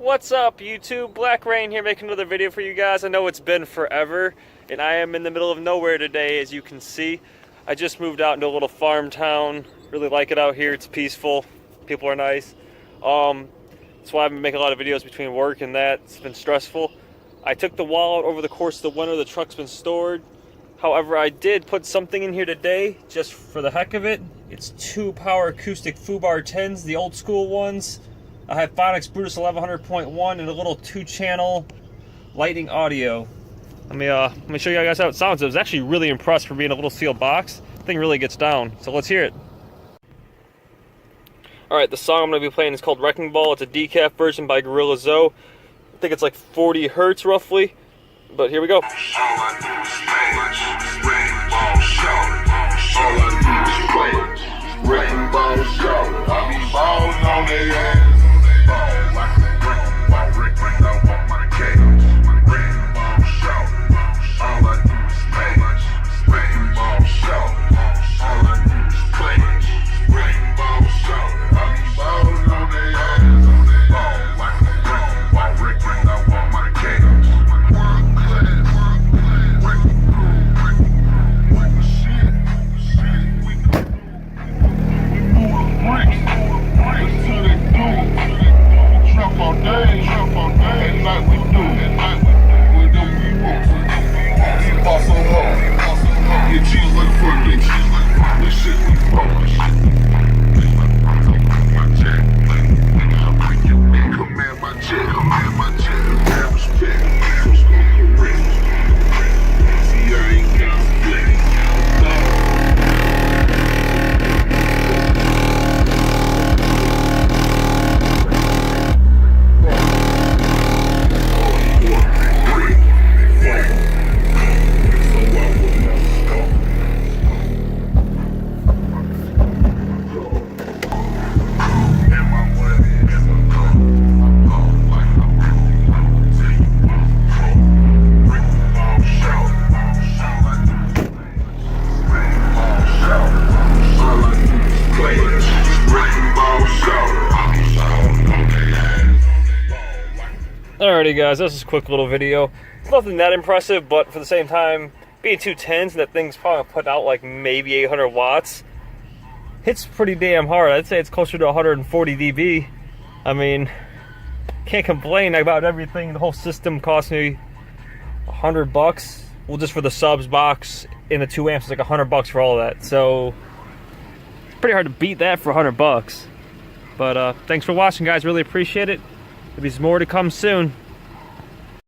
What's up, YouTube? Black Rain here, making another video for you guys. I know it's been forever, and I am in the middle of nowhere today, as you can see. I just moved out into a little farm town. Really like it out here. It's peaceful. People are nice. That's why I've been making a lot of videos between work and that. It's been stressful. I took the wall out over the course of the winter. The truck's been stored. However, I did put something in here today, just for the heck of it. It's 2-power Acoustik FUBR 10s, the old school ones. I have Phonics Brutus 1100.1 and a little 2-channel lighting audio. Let me show you guys how it sounds. I was actually really impressed for being a little sealed box. The thing really gets down, so let's hear it. Alright, the song I'm going to be playing is called Wrecking Ball. It's a decaf version by Gorilla Zoe. I think it's like 40 hertz roughly, but here we go. Alrighty guys, this is a quick little video. It's nothing that impressive, but for the same time, being 210s and that thing's probably putting out like maybe 800 watts, hits pretty damn hard. I'd say it's closer to 140 dB. I mean, can't complain about everything. The whole system cost me $100. Well, just for the subs box and the 2 amps, it's like $100 for all of that. So it's pretty hard to beat that for $100. But thanks for watching, guys. Really appreciate it. There'll be more to come soon.